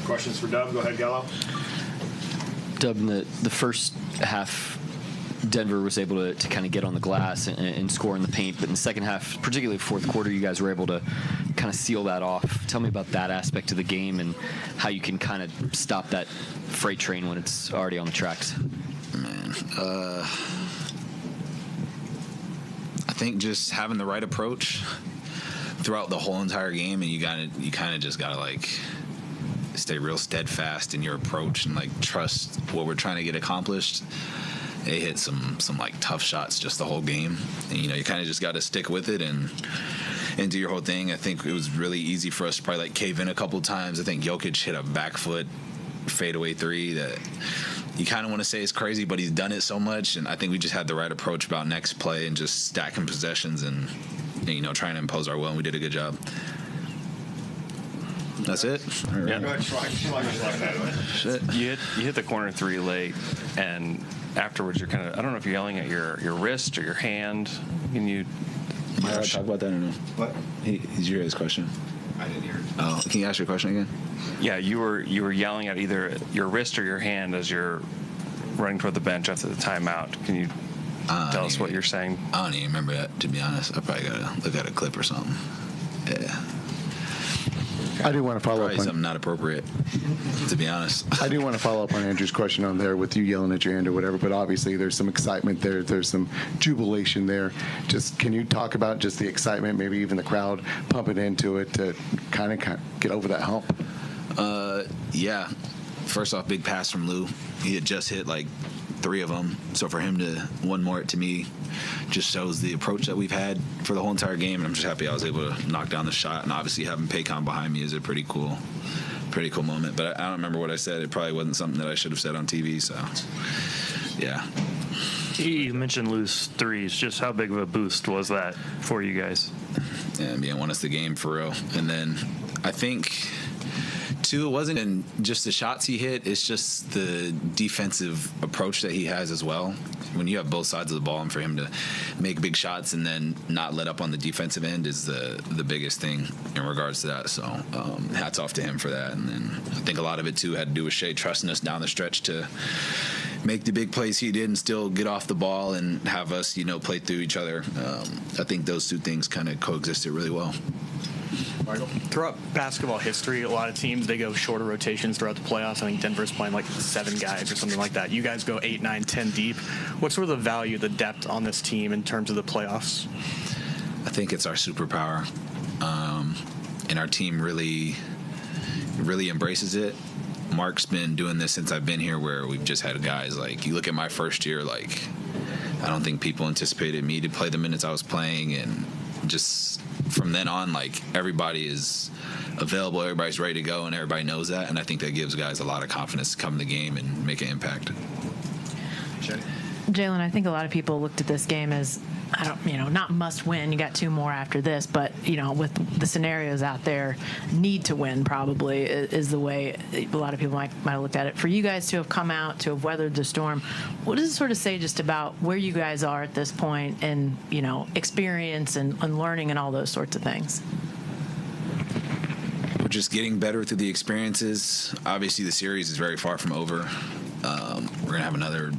Questions for Dub? Go ahead, Gallo. Dub, in the first half, Denver was able to kind of get on the glass and score in the paint, but in the second half, particularly fourth quarter, you guys were able to kind of seal that off. Tell me about that aspect of the game and how you can kind of stop that freight train when it's already on the tracks. Man, I think just having the right approach throughout the whole entire game, and you kind of just gotta like stay real steadfast in your approach and like trust what we're trying to get accomplished. They hit some like tough shots just the whole game, and you kind of just got to stick with it and do your whole thing. I think it was really easy for us to probably like cave in a couple times. I think Jokic hit a back foot fadeaway three that you kind of want to say is crazy, but he's done it so much, and I think we just had the right approach about next play and just stacking possessions and trying to impose our will, and we did a good job. That's it. Yeah. Shit. You hit the corner three late, and afterwards you're kind of, I don't know if you're yelling at your wrist or your hand. Can you talk about that or no? What? Did you hear his question? I didn't hear it. Oh, can you ask your question again? Yeah, you were yelling at either your wrist or your hand as you're running toward the bench after the timeout. Can you tell us what you're saying? I don't even remember that, to be honest. I probably gotta look at a clip or something. Yeah. I do want to follow Probably up on something not appropriate, to be honest. I do want to follow up on Andrew's question on there with you yelling at your hand or whatever, but obviously there's some excitement there. There's some jubilation there. Just can you talk about just the excitement, maybe even the crowd pumping into it to kind of get over that hump? Yeah. First off, big pass from Lou. He had just hit like 3 of them. So for him to one more, to me, just shows the approach that we've had for the whole entire game. And I'm just happy I was able to knock down the shot. And obviously having Paycon behind me is a pretty cool moment. But I don't remember what I said. It probably wasn't something that I should have said on TV. So, yeah. You mentioned Lou's threes. Just how big of a boost was that for you guys? Yeah, man, won us the game for real. And then I think, too, it wasn't in just the shots he hit. It's just the defensive approach that he has as well. When you have both sides of the ball, and for him to make big shots and then not let up on the defensive end is the biggest thing in regards to that. So hats off to him for that. And then I think a lot of it, too, had to do with Shea trusting us down the stretch to make the big plays he did and still get off the ball and have us, play through each other. I think those two things kind of coexisted really well. Michael? Throughout basketball history, a lot of teams, they go shorter rotations throughout the playoffs. I think Denver's playing like 7 guys or something like that. You guys go 8, 9, 10 deep. What's sort of the value, the depth on this team in terms of the playoffs? I think it's our superpower. And our team really embraces it. Mark's been doing this since I've been here, where we've just had guys like, you look at my first year, like, I don't think people anticipated me to play the minutes I was playing, and just from then on, like, everybody is available, everybody's ready to go, and everybody knows that, and I think that gives guys a lot of confidence to come in the game and make an impact. Jalen, I think a lot of people looked at this game as, not must win. You got 2 more after this, but, with the scenarios out there, need to win probably is the way a lot of people might have looked at it. For you guys to have come out, to have weathered the storm, what does it sort of say just about where you guys are at this point and, experience and learning and all those sorts of things? We're just getting better through the experiences. Obviously, the series is very far from over. We're going to have another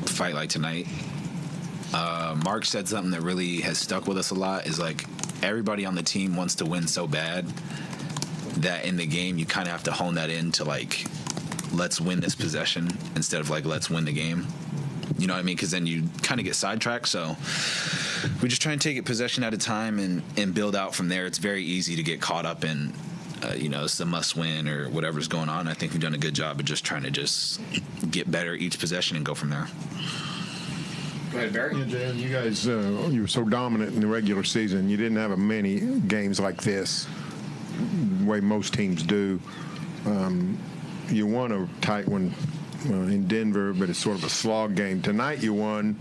fight like tonight. Mark said something that really has stuck with us a lot, is like, everybody on the team wants to win so bad that in the game you kind of have to hone that in to, like, let's win this possession instead of, like, let's win the game. You know what I mean? Because then you kind of get sidetracked. So we just try and take it possession at a time and build out from there. It's very easy to get caught up in, it's a must win or whatever's going on. I think we've done a good job of just trying to just get better each possession and go from there. Go ahead, Barry. Yeah, Jalen, you guys, you were so dominant in the regular season. You didn't have many games like this, the way most teams do. You won a tight one in Denver, but it's sort of a slog game. Tonight you won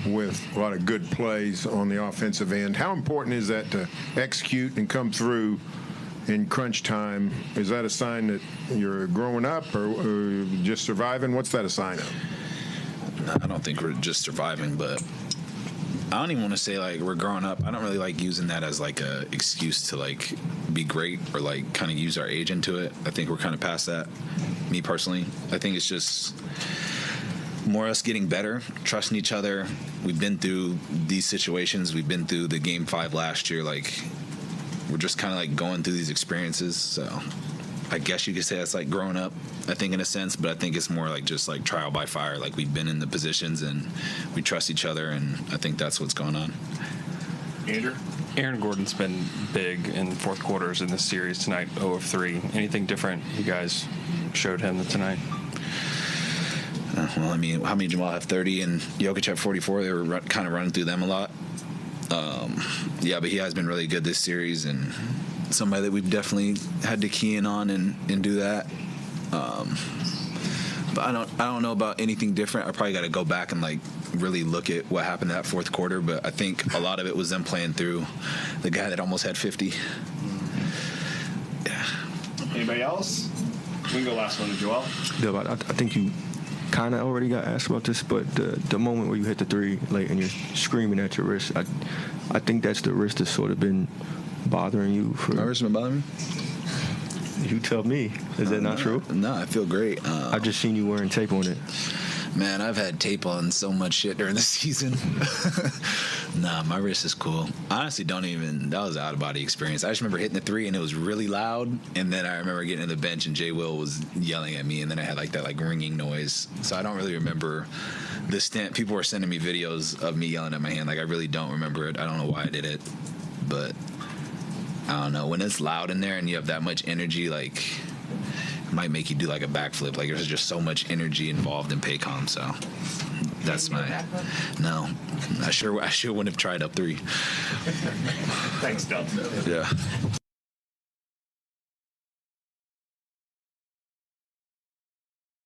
with a lot of good plays on the offensive end. How important is that to execute and come through in crunch time? Is that a sign that you're growing up or just surviving? What's that a sign of? I don't think we're just surviving, but I don't even want to say like we're growing up. I don't really like using that as like a excuse to like be great or like kind of use our age into it. I think we're kind of past that. Me personally, I think it's just more us getting better, trusting each other. We've been through these situations. We've been through the Game 5 last year. Like, we're just kind of like going through these experiences. So I guess you could say that's like growing up, I think, in a sense. But I think it's more like just like trial by fire. Like, we've been in the positions and we trust each other. And I think that's what's going on. Andrew? Aaron Gordon's been big in fourth quarters in this series tonight, 0 of 3. Anything different you guys showed him tonight? Well, I mean, how many Jamal have 30 and Jokic have 44? They were kind of running through them a lot. Yeah, but he has been really good this series and somebody that we've definitely had to key in on and do that. But I don't know about anything different. I probably got to go back and like really look at what happened in that fourth quarter. But I think a lot of it was them playing through the guy that almost had 50. Yeah. Anybody else? We can go last one to Joel. Yeah, I think you kind of already got asked about this, but the moment where you hit the three late and you're screaming at your wrist, I think that's the wrist that's sort of been bothering you. My wrist been bothering me? You tell me. Is that not true? No, I feel great. I just seen you wearing tape on it. Man, I've had tape on so much shit during the season. Nah, my wrist is cool. I honestly don't even, that was an out-of-body experience. I just remember hitting the three, and it was really loud, and then I remember getting to the bench, and Jay Will was yelling at me, and then I had, like, that, like, ringing noise. So I don't really remember the stint. People were sending me videos of me yelling at my hand. Like, I really don't remember it. I don't know why I did it, but I don't know. When it's loud in there and you have that much energy, like, it might make you do, like, a backflip. Like, there's just so much energy involved in Paycom, so that's my... No. I sure wouldn't have tried up three. Thanks, Dub. Yeah.